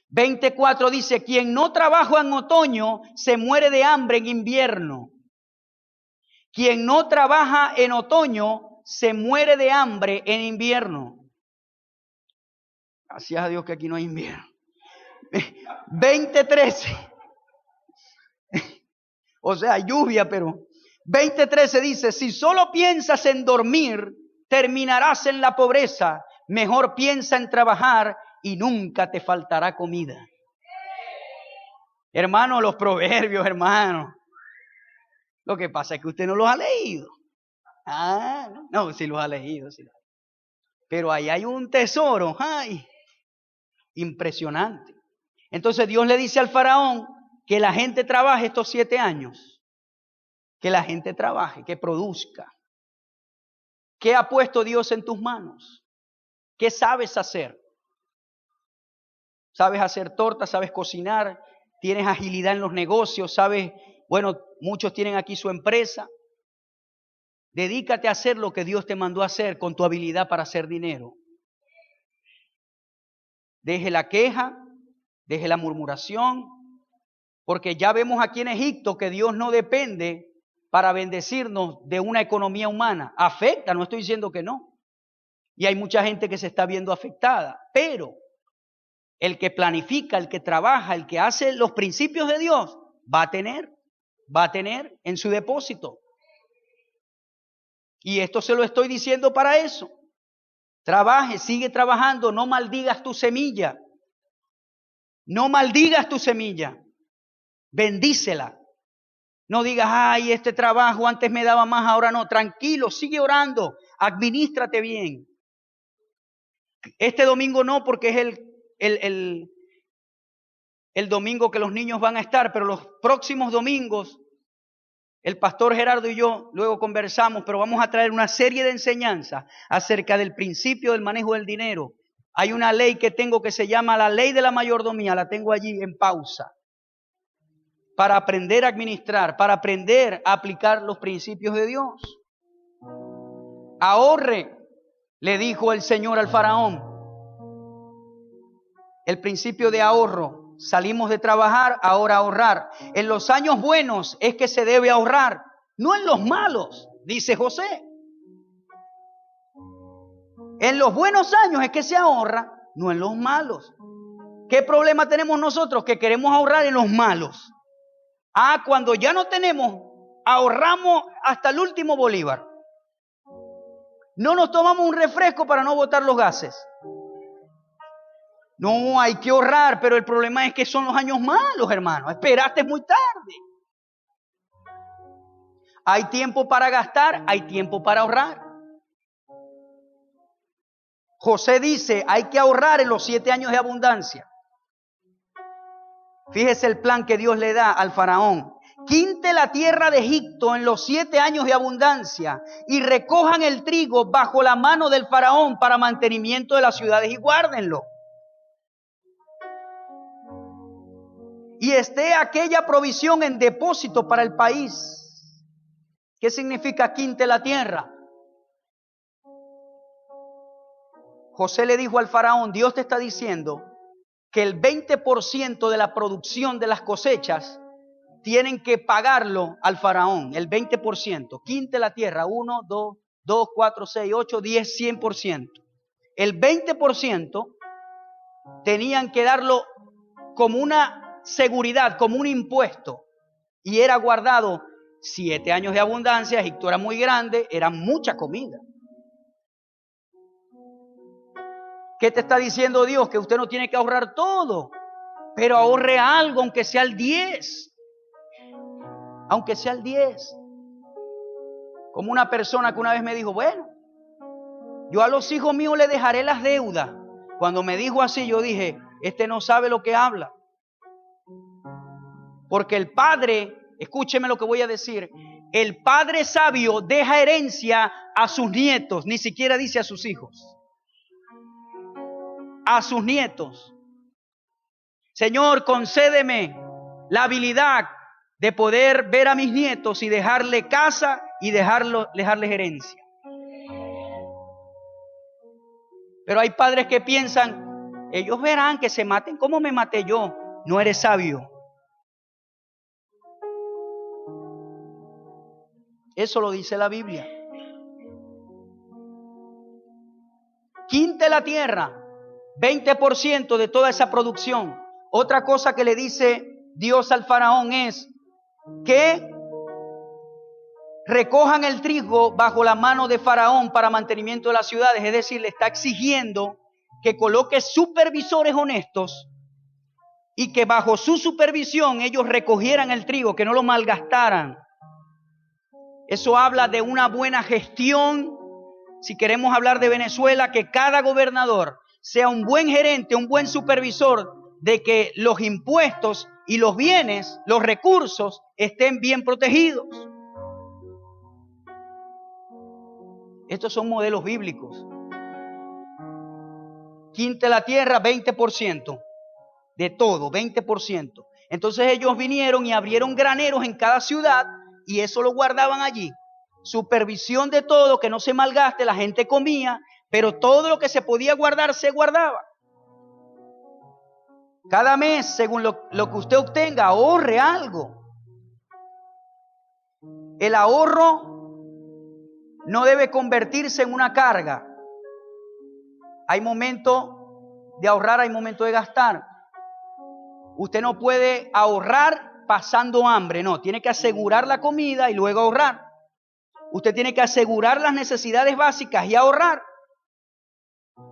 24 dice, quien no trabaja en otoño se muere de hambre en invierno. Quien no trabaja en otoño se muere de hambre en invierno. Gracias a Dios que aquí no hay invierno. 20:13. O sea, lluvia, pero 20:13 dice, si solo piensas en dormir, terminarás en la pobreza. Mejor piensa en trabajar y nunca te faltará comida. Hermano, los proverbios, hermano. Lo que pasa es que usted no los ha leído. No, sí los ha leído. Sí. Pero ahí hay un tesoro, ¡ay! Impresionante. Entonces Dios le dice al faraón que la gente trabaje estos 7 años. Que la gente trabaje, que produzca. ¿Qué ha puesto Dios en tus manos? ¿Qué sabes hacer? ¿Sabes hacer tortas? ¿Sabes cocinar? ¿Tienes agilidad en los negocios? ¿Sabes? Bueno, muchos tienen aquí su empresa. Dedícate a hacer lo que Dios te mandó a hacer con tu habilidad para hacer dinero. Deje la queja, deje la murmuración, porque ya vemos aquí en Egipto que Dios no depende para bendecirnos de una economía humana. Afecta, no estoy diciendo que no. Y hay mucha gente que se está viendo afectada, pero el que planifica, el que trabaja, el que hace los principios de Dios, va a tener en su depósito. Y esto se lo estoy diciendo para eso. Trabaje, sigue trabajando, no maldigas tu semilla. No maldigas tu semilla. Bendícela. No digas, ay, este trabajo antes me daba más, ahora no. Tranquilo, sigue orando, administrate bien. Este domingo no, porque es el domingo que los niños van a estar, pero los próximos domingos, el pastor Gerardo y yo luego conversamos, pero vamos a traer una serie de enseñanzas acerca del principio del manejo del dinero. Hay una ley que tengo que se llama la ley de la mayordomía, la tengo allí en pausa, para aprender a administrar, para aprender a aplicar los principios de Dios. Ahorre, le dijo el Señor al faraón. El principio de ahorro. Salimos de trabajar, ahora ahorrar. En los años buenos es que se debe ahorrar, no en los malos, dice José. En los buenos años es que se ahorra, no en los malos. ¿Qué problema tenemos nosotros? Que queremos ahorrar en los malos. Cuando ya no tenemos, ahorramos hasta el último bolívar. No nos tomamos un refresco para no botar los gases. No, hay que ahorrar, pero el problema es que son los años malos, hermano. Esperaste muy tarde. Hay tiempo para gastar, hay tiempo para ahorrar. José dice, hay que ahorrar en los 7 años de abundancia. Fíjese el plan que Dios le da al faraón. Quinte la tierra de Egipto en los 7 años de abundancia y recojan el trigo bajo la mano del faraón para mantenimiento de las ciudades y guárdenlo. Y esté aquella provisión en depósito para el país. ¿Qué significa quinte la tierra? José le dijo al faraón, Dios te está diciendo que el 20% de la producción de las cosechas tienen que pagarlo al faraón, el 20%. Quinte la tierra, 1, 2, 4, 6, 8, 10, 100%. El 20% tenían que darlo como una seguridad, como un impuesto, y era guardado 7 años de abundancia. Egipto era muy grande, era mucha comida. ¿Qué te está diciendo Dios? Que usted no tiene que ahorrar todo, pero ahorre algo, aunque sea el 10. Aunque sea el 10. Como una persona que una vez me dijo, bueno, yo a los hijos míos les dejaré las deudas. Cuando me dijo así, yo dije, este no sabe lo que habla. Porque el padre, escúcheme lo que voy a decir, el padre sabio deja herencia a sus nietos, ni siquiera dice a sus hijos. A sus nietos. Señor, concédeme la habilidad de poder ver a mis nietos y dejarle casa y dejarles herencia. Pero hay padres que piensan, ellos verán que se maten como me maté yo. No eres sabio. Eso lo dice la Biblia. Quinte la tierra, 20% de toda esa producción. Otra cosa que le dice Dios al faraón es que recojan el trigo bajo la mano de faraón para mantenimiento de las ciudades. Es decir, le está exigiendo que coloque supervisores honestos y que bajo su supervisión ellos recogieran el trigo, que no lo malgastaran. Eso habla de una buena gestión. Si queremos hablar de Venezuela, que cada gobernador sea un buen gerente, un buen supervisor de que los impuestos y los bienes, los recursos estén bien protegidos. Estos son modelos bíblicos. Quinte la tierra, 20%. De todo, 20%. Entonces ellos vinieron y abrieron graneros en cada ciudad y eso lo guardaban allí. Supervisión de todo, que no se malgaste, la gente comía, pero todo lo que se podía guardar se guardaba. Cada mes, según lo que usted obtenga, ahorre algo. El ahorro no debe convertirse en una carga. Hay momento de ahorrar, hay momento de gastar. Usted no puede ahorrar pasando hambre, no. Tiene que asegurar la comida y luego ahorrar. Usted tiene que asegurar las necesidades básicas y ahorrar.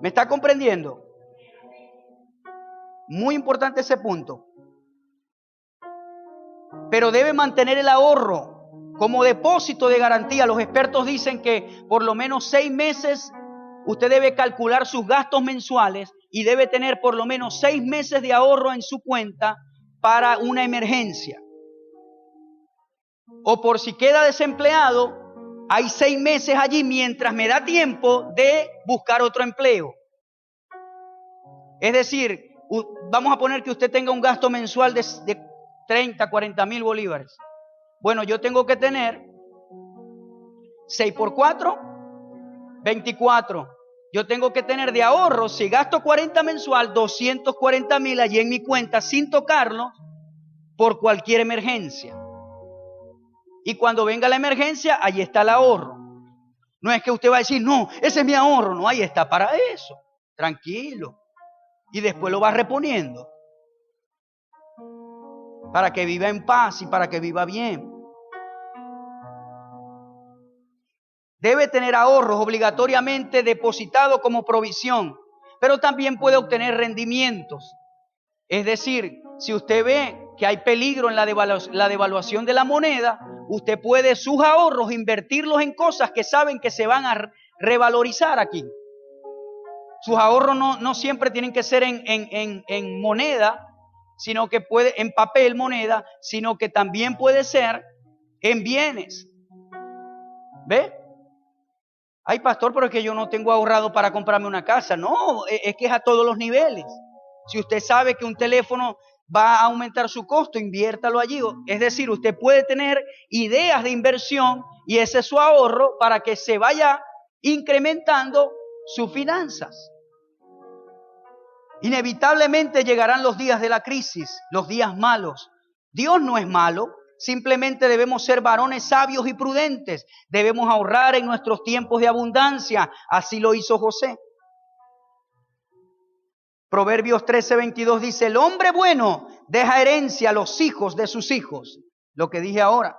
¿Me está comprendiendo? Muy importante ese punto. Pero debe mantener el ahorro como depósito de garantía. Los expertos dicen que por lo menos 6 meses usted debe calcular sus gastos mensuales y debe tener por lo menos 6 meses de ahorro en su cuenta para una emergencia. O por si queda desempleado, hay 6 meses allí mientras me da tiempo de buscar otro empleo. Es decir, vamos a poner que usted tenga un gasto mensual de 30, 40 mil bolívares. Bueno, yo tengo que tener 6 por 4, 24. Yo tengo que tener de ahorro, si gasto 40 mensual, 240 mil allí en mi cuenta sin tocarlo por cualquier emergencia. Y cuando venga la emergencia, ahí está el ahorro. No es que usted va a decir, no, ese es mi ahorro. No, ahí está para eso. Tranquilo. Y después lo va reponiendo. Para que viva en paz y para que viva bien. Debe tener ahorros obligatoriamente depositados como provisión, pero también puede obtener rendimientos. Es decir, si usted ve que hay peligro en la devaluación de la moneda, usted puede sus ahorros invertirlos en cosas que saben que se van a revalorizar aquí. Sus ahorros no siempre tienen que ser en moneda, sino que puede en papel moneda, sino que también puede ser en bienes. ¿Ve? Ay, pastor, pero es que yo no tengo ahorrado para comprarme una casa. No, es que es a todos los niveles. Si usted sabe que un teléfono va a aumentar su costo, inviértalo allí. Es decir, usted puede tener ideas de inversión y ese es su ahorro para que se vaya incrementando sus finanzas. Inevitablemente llegarán los días de la crisis, los días malos. Dios no es malo. Simplemente debemos ser varones sabios y prudentes. Debemos ahorrar en nuestros tiempos de abundancia. Así lo hizo José. Proverbios 13:22 dice, el hombre bueno deja herencia a los hijos de sus hijos. Lo que dije ahora.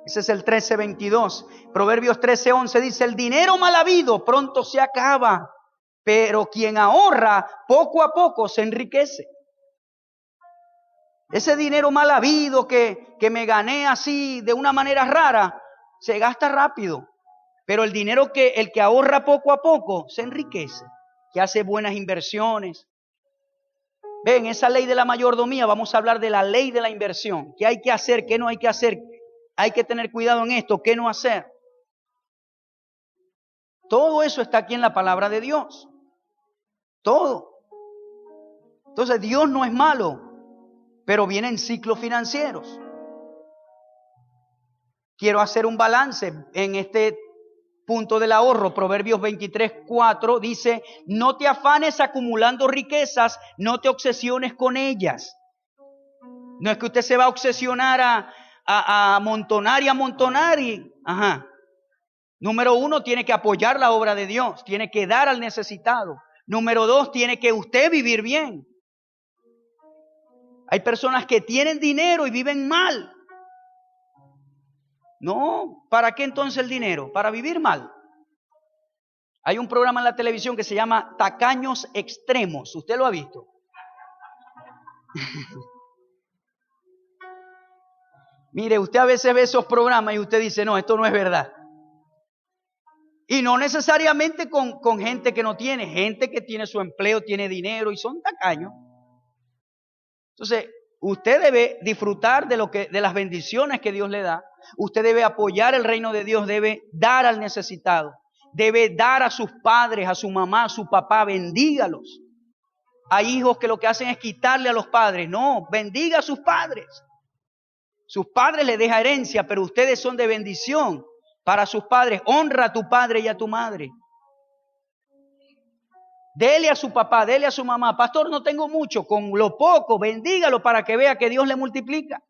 Ese es el 13:22. Proverbios 13:11 dice, el dinero mal habido pronto se acaba, pero quien ahorra poco a poco se enriquece. Ese dinero mal habido que me gané así de una manera rara, se gasta rápido. Pero el dinero el que ahorra poco a poco, se enriquece. Que hace buenas inversiones. Ven, esa ley de la mayordomía, vamos a hablar de la ley de la inversión. ¿Qué hay que hacer? ¿Qué no hay que hacer? Hay que tener cuidado en esto. ¿Qué no hacer? Todo eso está aquí en la palabra de Dios. Todo. Entonces Dios no es malo, pero vienen ciclos financieros. Quiero hacer un balance en este punto del ahorro. Proverbios 23:4 dice, no te afanes acumulando riquezas, no te obsesiones con ellas. No es que usted se va a obsesionar a amontonar y amontonar y... Número 1, tiene que apoyar la obra de Dios, tiene que dar al necesitado. Número 2, tiene que usted vivir bien. Hay personas que tienen dinero y viven mal. No, ¿para qué entonces el dinero? Para vivir mal. Hay un programa en la televisión que se llama Tacaños Extremos. ¿Usted lo ha visto? Mire, usted a veces ve esos programas y usted dice, no, esto no es verdad. Y no necesariamente con gente que no tiene, gente que tiene su empleo, tiene dinero y son tacaños. Entonces, Usted debe disfrutar de las bendiciones que Dios le da. Usted debe apoyar el reino de Dios, debe dar al necesitado, debe dar a sus padres, a su mamá, a su papá, bendígalos. Hay hijos que lo que hacen es quitarle a los padres. No, bendiga a sus padres. Sus padres les dejan herencia, pero ustedes son de bendición para sus padres. Honra a tu padre y a tu madre. Dele a su papá, dele a su mamá. Pastor, no tengo mucho. Con lo poco, bendígalo para que vea que Dios le multiplica.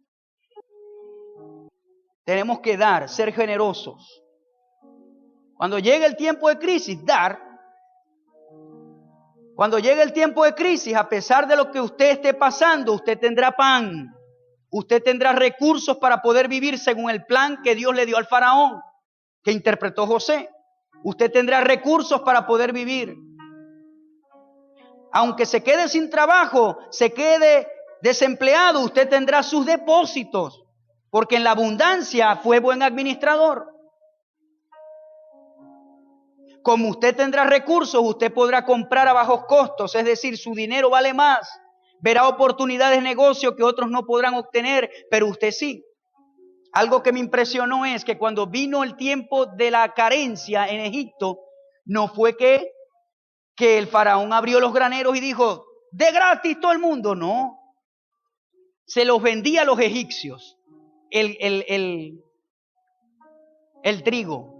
Tenemos que dar, ser generosos. Cuando llegue el tiempo de crisis, dar. Cuando llegue el tiempo de crisis, a pesar de lo que usted esté pasando, usted tendrá pan. Usted tendrá recursos para poder vivir según el plan que Dios le dio al faraón, que interpretó José. Usted tendrá recursos para poder vivir. Aunque se quede sin trabajo, se quede desempleado, usted tendrá sus depósitos, porque en la abundancia fue buen administrador. Como usted tendrá recursos, usted podrá comprar a bajos costos, es decir, su dinero vale más. Verá oportunidades de negocio que otros no podrán obtener, pero usted sí. Algo que me impresionó es que cuando vino el tiempo de la carencia en Egipto, no fue que el faraón abrió los graneros y dijo, de gratis todo el mundo. No, se los vendía a los egipcios, el trigo.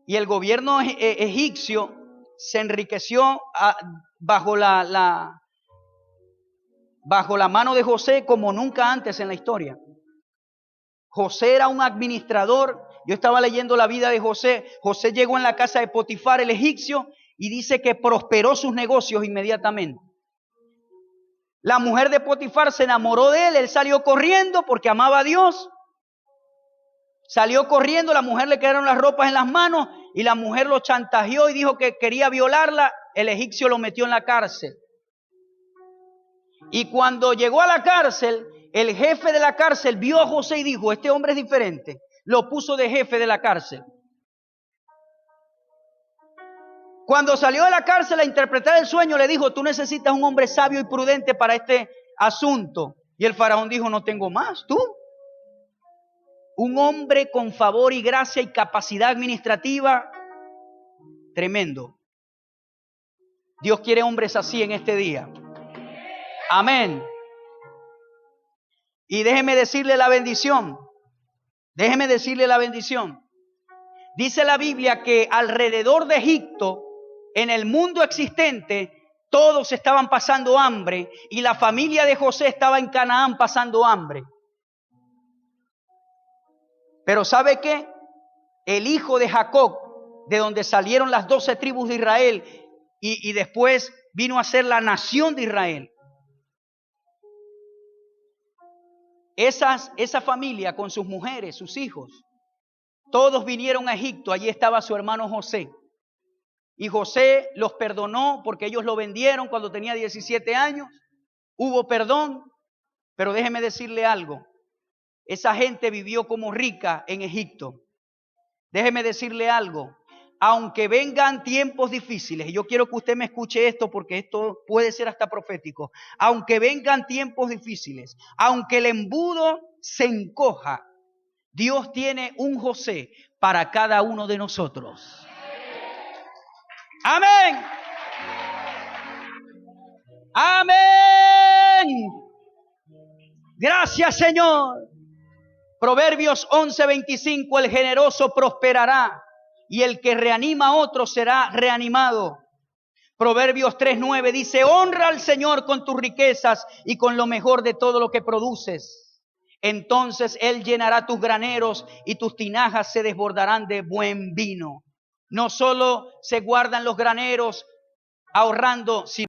Y el gobierno egipcio se enriqueció bajo la mano de José como nunca antes en la historia. José era un administrador. Yo estaba leyendo la vida de José. José llegó en la casa de Potifar, el egipcio, y dice que prosperó sus negocios inmediatamente. La mujer de Potifar se enamoró de él. Él salió corriendo porque amaba a Dios. Salió corriendo, la mujer le quedaron las ropas en las manos y la mujer lo chantajeó y dijo que quería violarla. El egipcio lo metió en la cárcel. Y cuando llegó a la cárcel, el jefe de la cárcel vio a José y dijo, este hombre es diferente. Lo puso de jefe de la cárcel. Cuando salió de la cárcel a interpretar el sueño, le dijo, tú necesitas un hombre sabio y prudente para este asunto. Y el faraón dijo, no tengo más, tú. Un hombre con favor y gracia y capacidad administrativa tremendo. Dios quiere hombres así en este día. Amén. Y déjeme decirle la bendición. Déjeme decirle la bendición. Dice la Biblia que alrededor de Egipto, en el mundo existente, todos estaban pasando hambre y la familia de José estaba en Canaán pasando hambre. Pero ¿sabe qué? El hijo de Jacob, de donde salieron las 12 tribus de Israel y después vino a ser la nación de Israel. Esa familia con sus mujeres, sus hijos, todos vinieron a Egipto. Allí estaba su hermano José. Y José los perdonó porque ellos lo vendieron cuando tenía 17 años. Hubo perdón, pero déjeme decirle algo. Esa gente vivió como rica en Egipto. Déjeme decirle algo. Aunque vengan tiempos difíciles, y yo quiero que usted me escuche esto porque esto puede ser hasta profético. Aunque vengan tiempos difíciles, aunque el embudo se encoja, Dios tiene un José para cada uno de nosotros. Amén. Amén. Gracias, Señor. Proverbios 11:25, el generoso prosperará y el que reanima a otro será reanimado. Proverbios 3:9 dice, honra al Señor con tus riquezas y con lo mejor de todo lo que produces. Entonces Él llenará tus graneros y tus tinajas se desbordarán de buen vino. No solo se guardan los graneros ahorrando, sino